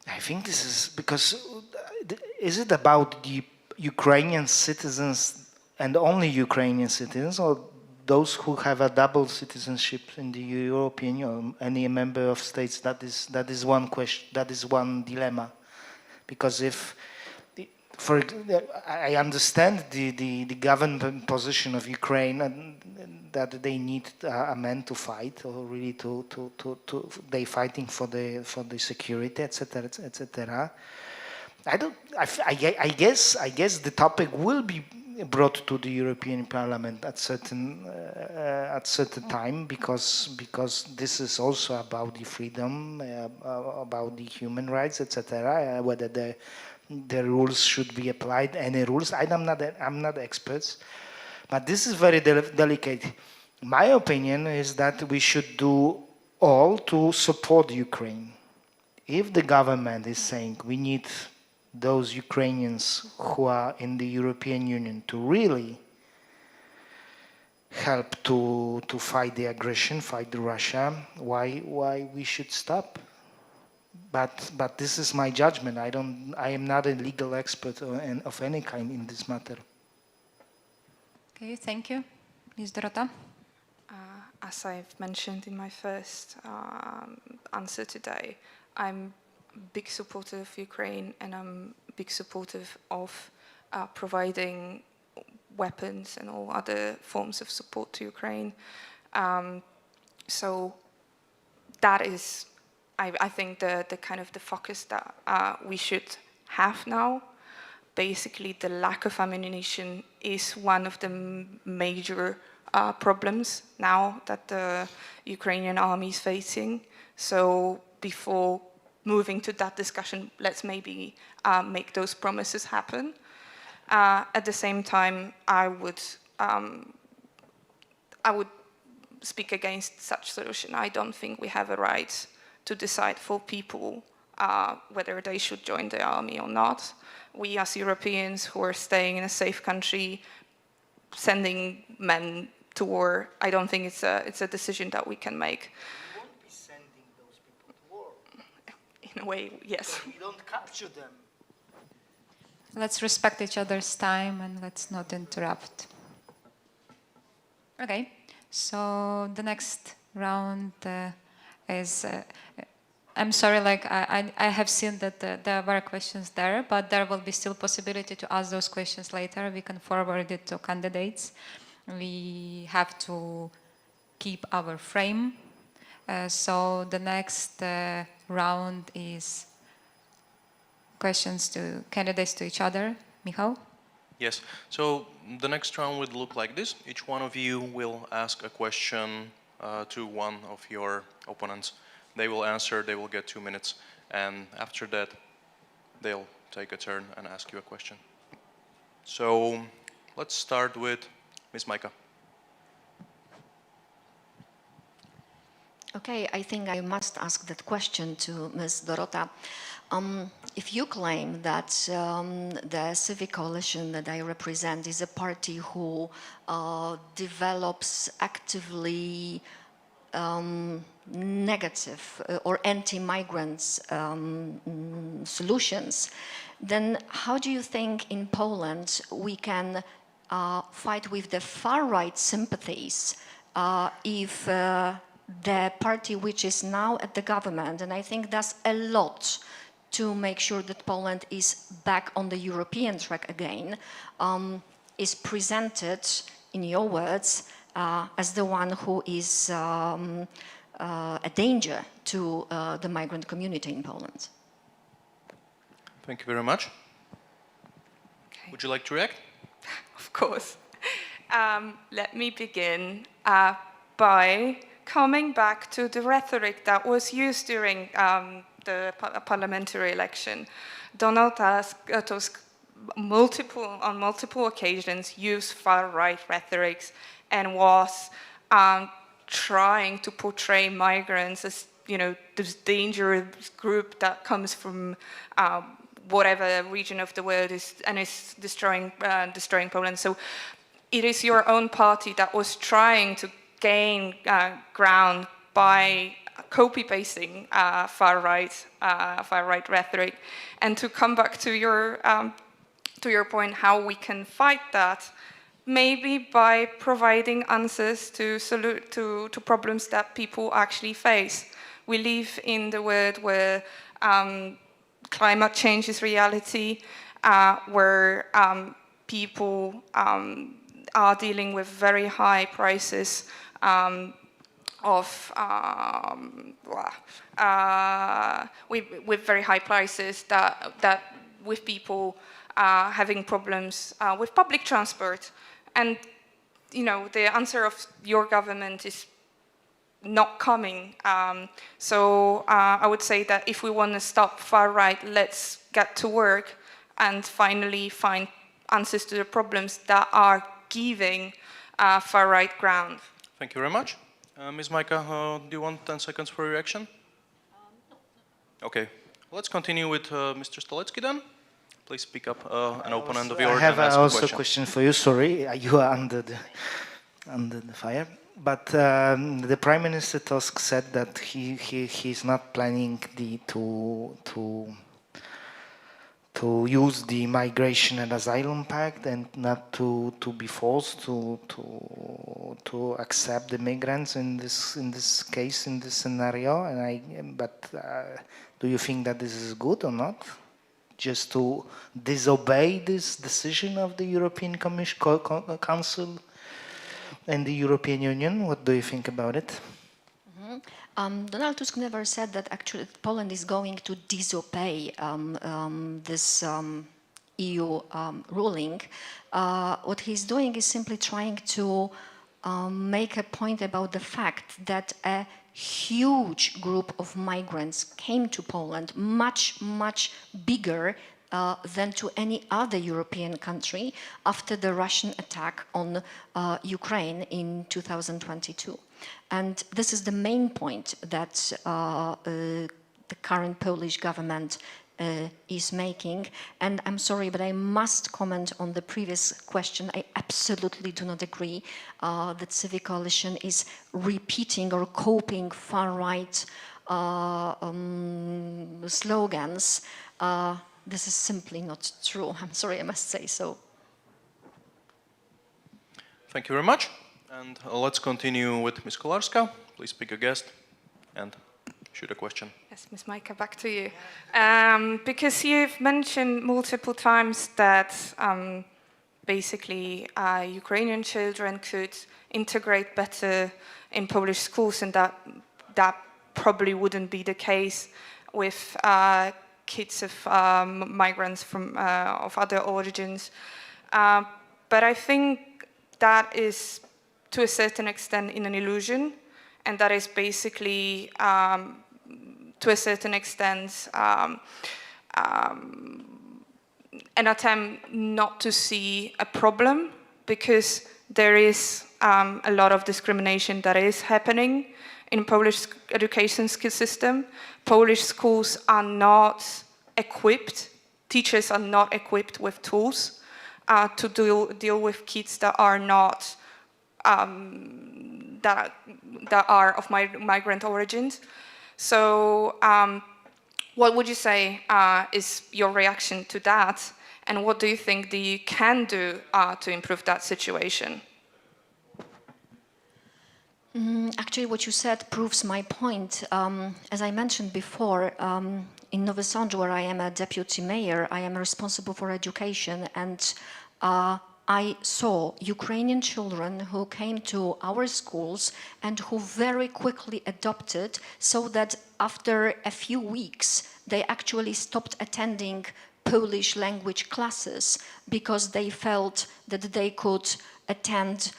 I think this is because, is it about the Ukrainian citizens and only Ukrainian citizens, or those who have a double citizenship in the European Union, any member of states? That is one question. That is one dilemma, because I understand the government position of Ukraine, and that they need a man to fight, or really they fighting for the security, etc., etc. I guess the topic will be brought to the European Parliament at certain time, because this is also about the freedom, about the human rights, etc. Whether the rules should be applied, any rules. I'm not expert, but this is very delicate. My opinion is that we should do all to support Ukraine. If the government is saying we need those Ukrainians who are in the European Union to really help to fight the aggression, fight the Russia, why we should stop? But this is my judgment. I am not a legal expert of any kind in this matter. Okay, thank you. Ms. Dorota? As I've mentioned in my first answer today, I'm a big supporter of Ukraine, and I'm a big supporter of providing weapons and all other forms of support to Ukraine. So that is, I think, the kind of the focus that we should have now. Basically, the lack of ammunition is one of the major problems now that the Ukrainian army is facing. So before moving to that discussion, let's maybe make those promises happen. At the same time, I would speak against such solution. I don't think we have a right to decide for people whether they should join the army or not. We as Europeans who are staying in a safe country, sending men to war, I don't think it's a decision that we can make. You won't be sending those people to war. In a way, yes. You don't capture them. Let's respect each other's time and let's not interrupt. Okay, so the next round is, I'm sorry, like I have seen that there were questions there, but there will be still possibility to ask those questions later. We can forward it to candidates. We have to keep our frame. So the next round is questions to candidates to each other. Michał? Yes, so the next round would look like this. Each one of you will ask a question to one of your opponents. They will answer, they will get 2 minutes, and after that, they'll take a turn and ask you a question. So let's start with Ms. Majka. Okay, I think I must ask that question to Ms. Dorota. If you claim that the civic coalition that I represent is a party who develops actively negative or anti-migrants solutions, then how do you think in Poland we can fight with the far-right sympathies if the party which is now at the government, and I think does a lot to make sure that Poland is back on the European track again, is presented, in your words, as the one who is a danger to the migrant community in Poland? Thank you very much. Okay. Would you like to react? Of course. Let me begin by coming back to the rhetoric that was used during the parliamentary election. Donald Tusk on multiple occasions used far-right rhetorics and was trying to portray migrants as, you know, this dangerous group that comes from whatever region of the world is destroying Poland. So it is your own party that was trying to gain ground by copy-pasting far-right rhetoric. And to come back to your point, how we can fight that, maybe by providing answers to problems that people actually face. We live in the world where climate change is reality, where people are dealing with very high prices with very high prices that with people having problems with public transport. And, you know, the answer of your government is not coming. So I would say that if we want to stop far right, let's get to work and finally find answers to the problems that are giving far-right ground. Thank you very much. Ms. Majka, do you want 10 seconds for your reaction? No. Okay. Let's continue with Mr. Stolecki then. Please speak up, an opponent of yours. I have and ask also a a question for you. Sorry, you are under the fire. But the Prime Minister Tusk said that he's not planning to use the Migration and Asylum Pact and not to be forced to accept the migrants in this case, in this scenario. But do you think that this is good or not? Just to disobey this decision of the European Council and the European Union? What do you think about it? Donald Tusk never said that actually Poland is going to disobey this EU ruling. What he's doing is simply trying to make a point about the fact that a huge group of migrants came to Poland, much, much bigger than to any other European country after the Russian attack on Ukraine in 2022. And this is the main point that the current Polish government is making. And I'm sorry, but I must comment on the previous question. I absolutely do not agree that Civic Coalition is repeating or copying far-right slogans. This is simply not true. I'm sorry, I must say so. Thank you very much. And let's continue with Ms. Kolarska. Please pick a guest and shoot a question. Yes, Ms. Majka, back to you. Because you've mentioned multiple times that basically Ukrainian children could integrate better in Polish schools, and that probably wouldn't be the case with kids of migrants from of other origins. But I think that is, to a certain extent, in an illusion, and that is basically, to a certain extent, an attempt not to see a problem, because there is a lot of discrimination that is happening in Polish education system. Polish schools are not equipped, teachers are not equipped with tools to deal with kids that are not that are of migrant origins. So what would you say is your reaction to that, and what do you think that you can do to improve that situation? Actually, what you said proves my point. As I mentioned before, in Nowy Sącz, where I am a deputy mayor, I am responsible for education, and I saw Ukrainian children who came to our schools and who very quickly adopted, so that after a few weeks they actually stopped attending Polish language classes because they felt that they could attend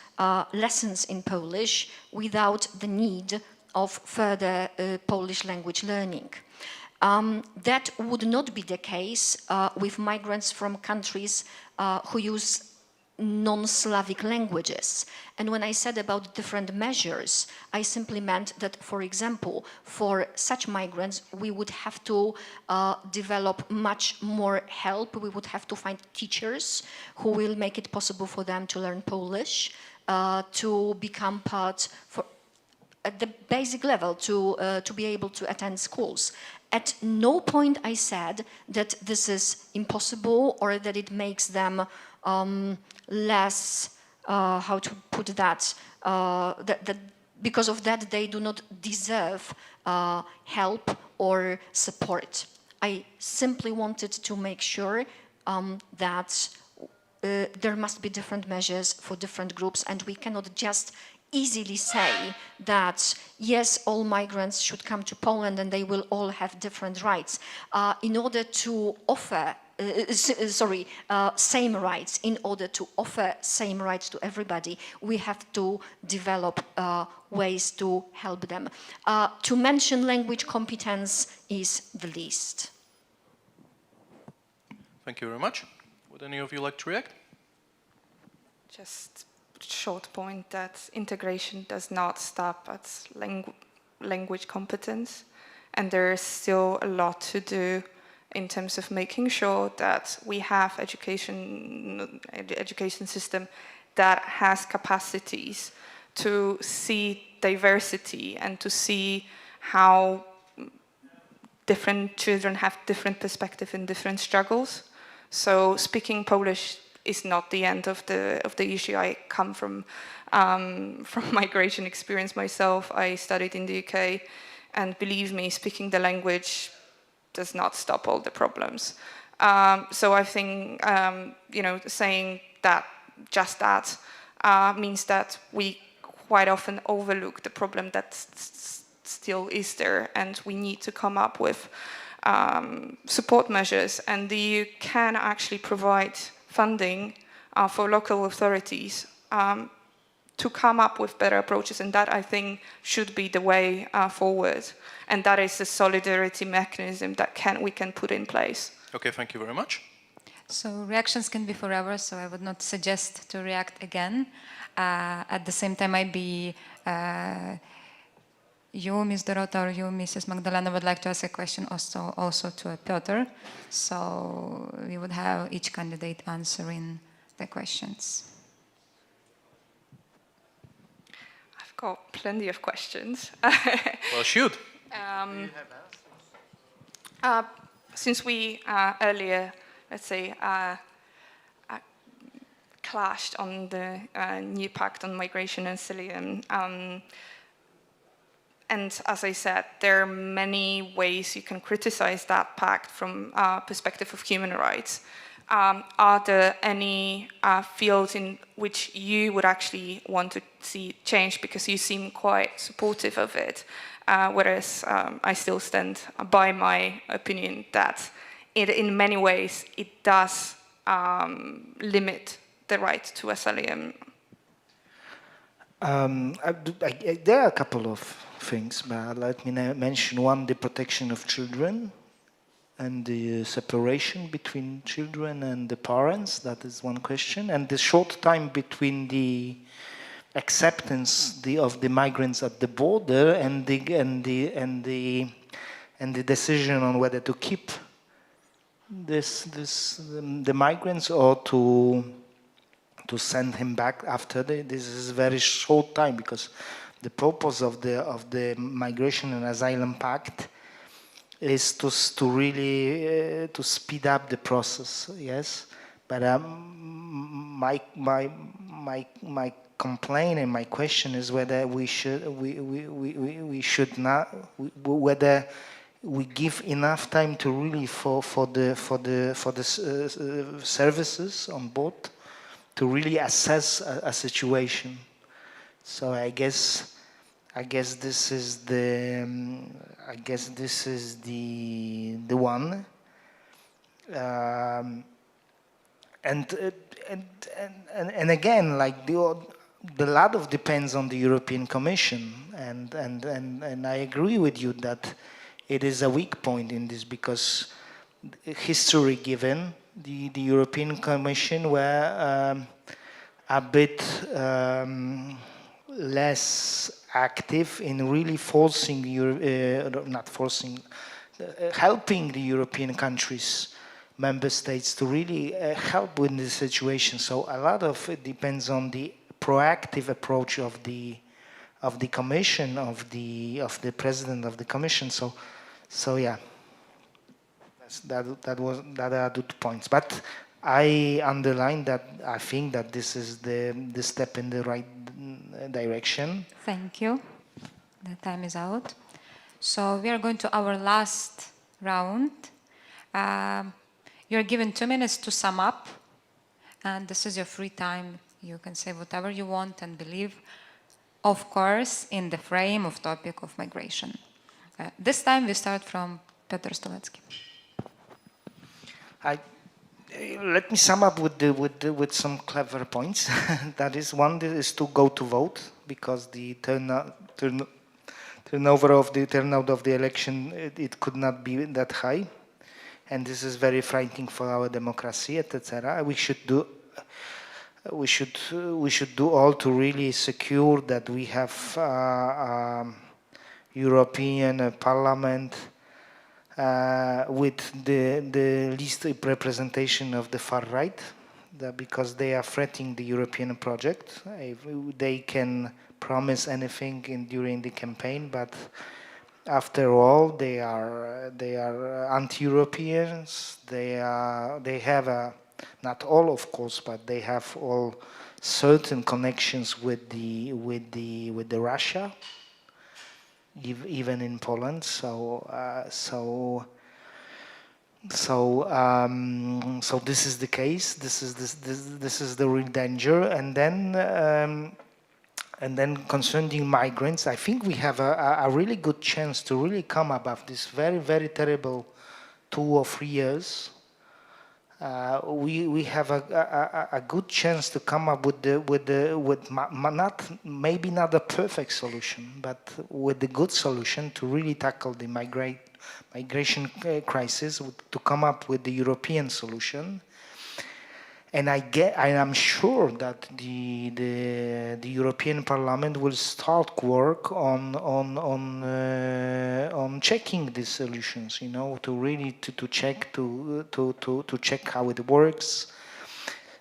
lessons in Polish without the need of further Polish language learning. That would not be the case with migrants from countries who use non-Slavic languages. And when I said about different measures, I simply meant that, for example, for such migrants, we would have to develop much more help. We would have to find teachers who will make it possible for them to learn Polish, to become part, at the basic level, to be able to attend schools. At no point I said that this is impossible or that it makes them less, how to put that, that because of that they do not deserve help or support. I simply wanted to make sure that there must be different measures for different groups, and we cannot just easily say that, yes, all migrants should come to Poland and they will all have different rights. In order to offer same rights, in order to offer same rights to everybody, we have to develop ways to help them. To mention language competence is the least. Thank you very much. Would any of you like to react? Just short point that integration does not stop at language competence, and there is still a lot to do in terms of making sure that we have education system that has capacities to see diversity and to see how different children have different perspectives and different struggles. So speaking Polish is not the end of the issue. I come from migration experience myself. I studied in the UK, and believe me, speaking the language does not stop all the problems. So I think saying that just that means that we quite often overlook the problem that still is there, and we need to come up with support measures, and the EU can actually provide funding for local authorities to come up with better approaches, and that, I think, should be the way forward, and that is a solidarity mechanism that we can put in place. Okay, thank you very much. So reactions can be forever, so I would not suggest to react again. At the same time, maybe you, Ms. Dorota, or you, Mrs. Magdalena, would like to ask a question also to Piotr. So we would have each candidate answering the questions. I've got plenty of questions. Well, shoot. Since we earlier, let's say, clashed on the new pact on migration and asylum, and as I said, there are many ways you can criticize that pact from a perspective of human rights. Are there any fields in which you would actually want to see change, because you seem quite supportive of it, whereas I still stand by my opinion that in many ways it does limit the right to asylum? There are a couple of things, but let me mention one: the protection of children and the separation between children and the parents. That is one question, and the short time between the acceptance of the migrants at the border and the decision on whether to keep the migrants or to send him back after. This is a very short time, because the purpose of the Migration and Asylum Pact is to really to speed up the process. Yes, but my complaint and my question is whether we should whether we give enough time to really for the services on board to really assess a situation. So I guess this is the one, and again, like the lot of depends on the European Commission, and I agree with you that it is a weak point in this, because history given, the European Commission were a bit less active in really helping the European countries, member states, to really help with the situation. So a lot of it depends on the proactive approach of the Commission, of the President of the Commission. So yeah, that are good points. But I underline that I think that this is the step in the right direction. Thank you. The time is out. So we are going to our last round. You're given 2 minutes to sum up, and this is your free time. You can say whatever you want and believe, of course, in the frame of topic of migration. This time we start from Piotr Stolecki. Let me sum up with some clever points. That is, one is to go to vote, because the turnout of the election, it could not be that high, and this is very frightening for our democracy, etc. We should do all to really secure that we have European Parliament with the least representation of the far right, because they are threatening the European project. They can promise anything during the campaign, but after all, they are anti-Europeans. They have not all, of course, but they have all certain connections with the Russia, even in Poland. So this is the case. This is the real danger. And then concerning migrants, I think we have a really good chance to really come above this very, very terrible 2 or 3 years. We have a good chance to come up with maybe not a perfect solution, but with the good solution to really tackle the migration crisis, to come up with the European solution. And I am sure that the European Parliament will start work on checking these solutions. To really to check how it works.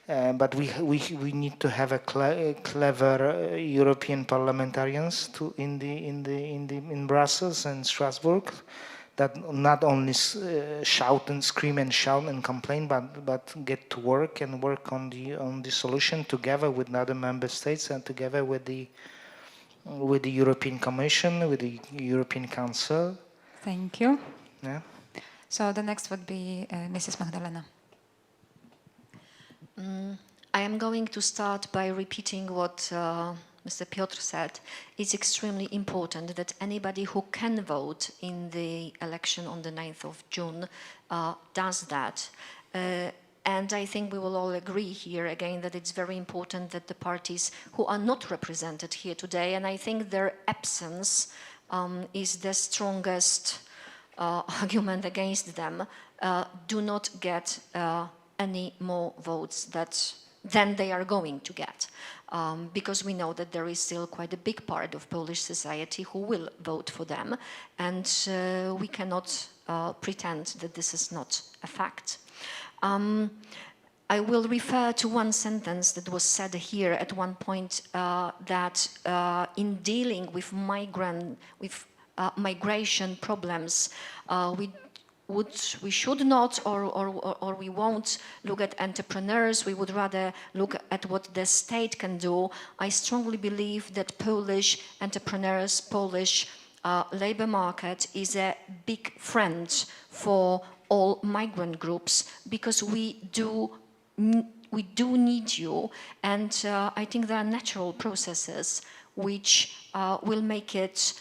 But we need to have a clever European parliamentarians in Brussels and Strasbourg, that not only shout and scream and shout and complain, but get to work and work on the solution together with other member states and together with the European Commission, with the European Council. Thank you. Yeah. So the next would be Mrs. Magdalena. I am going to start by repeating what Mr. Piotr said. It's extremely important that anybody who can vote in the election on the 9th of June does that. And I think we will all agree here again that it's very important that the parties who are not represented here today, and I think their absence is the strongest argument against them, do not get any more votes than they are going to get. Because we know that there is still quite a big part of Polish society who will vote for them, and we cannot pretend that this is not a fact. I will refer to one sentence that was said here at one point, that in dealing with migration problems, we should not or we won't look at entrepreneurs. We would rather look at what the state can do. I strongly believe that Polish entrepreneurs, Polish labor market is a big friend for all migrant groups, because we do need you, and I think there are natural processes which will make it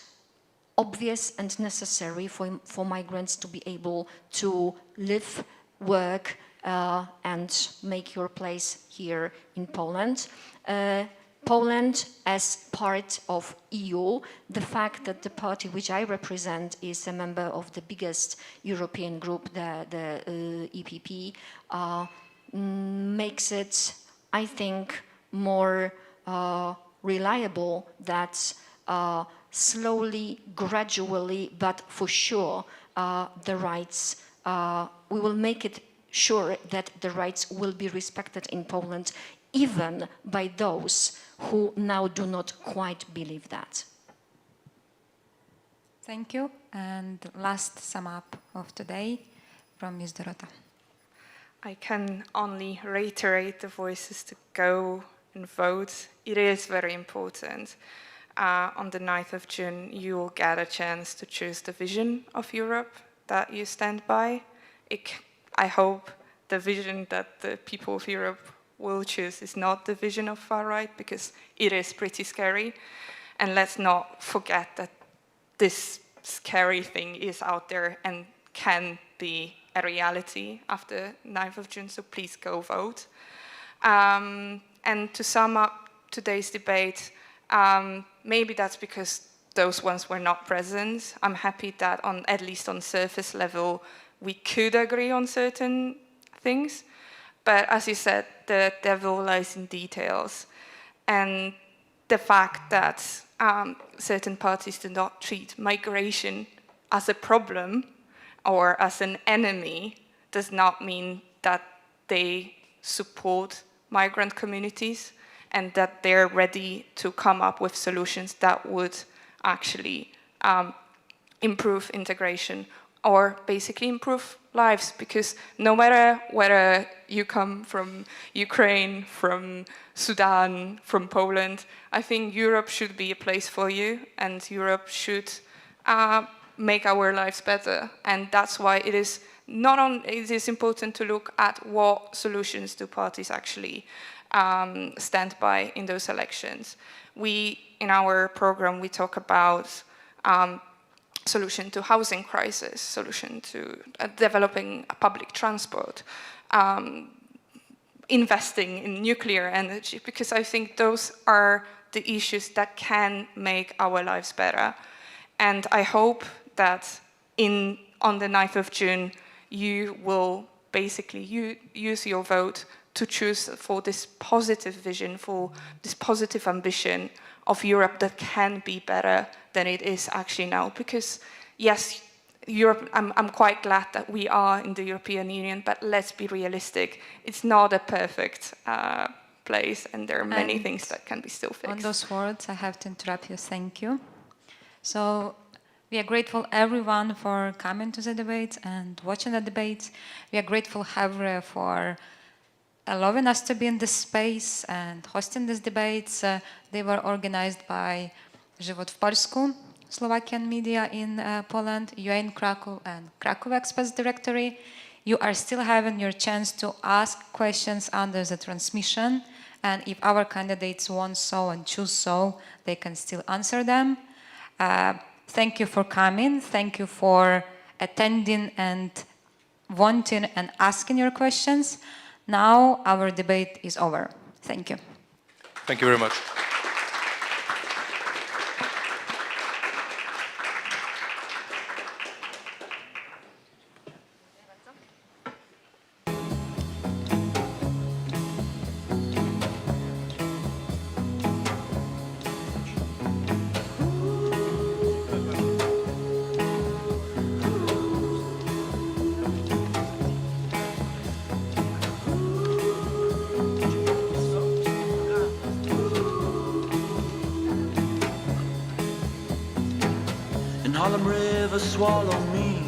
obvious and necessary for migrants to be able to live, work, and make your place here in Poland. Poland as part of EU, the fact that the party which I represent is a member of the biggest European group, the EPP, makes it, I think, more reliable that slowly, gradually, but for sure, the rights, we will make it sure that the rights will be respected in Poland, even by those who now do not quite believe that. Thank you. And last sum up of today from Ms. Dorota. I can only reiterate the voices to go and vote. It is very important. On the 9th of June, you will get a chance to choose the vision of Europe that you stand by. I hope the vision that the people of Europe will choose is not the vision of far right, because it is pretty scary. And let's not forget that this scary thing is out there and can be a reality after 9th of June, so please go vote. And to sum up today's debate, maybe that's because those ones were not present. I'm happy that at least on surface level, we could agree on certain things. But as you said, the devil lies in details. And the fact that certain parties do not treat migration as a problem or as an enemy does not mean that they support migrant communities and that they're ready to come up with solutions that would actually improve integration or basically improve lives, because no matter whether you come from Ukraine, from Sudan, from Poland, I think Europe should be a place for you, and Europe should make our lives better. And that's why it is it is important to look at what solutions do parties actually stand by in those elections. In our program, we talk about solution to housing crisis, solution to developing public transport, investing in nuclear energy, because I think those are the issues that can make our lives better. And I hope that on the 9th of June, you will basically use your vote to choose for this positive vision, for this positive ambition of Europe that can be better than it is actually now. Because yes, Europe, I'm quite glad that we are in the European Union, but let's be realistic. It's not a perfect place, and there are many things that can be still fixed. On those words, I have to interrupt you. Thank you. So we are grateful everyone for coming to the debates and watching the debates. We are grateful Havre for allowing us to be in this space and hosting these debates. They were organized by Żywot w Polsku, Slovakian media in Poland, UA in Krakow, and Krakow Express Directory. You are still having your chance to ask questions under the transmission, and if our candidates want so and choose so, they can still answer them. Thank you for coming. Thank you for attending and wanting and asking your questions. Now our debate is over. Thank you. Thank you very much. Harlem River swallow me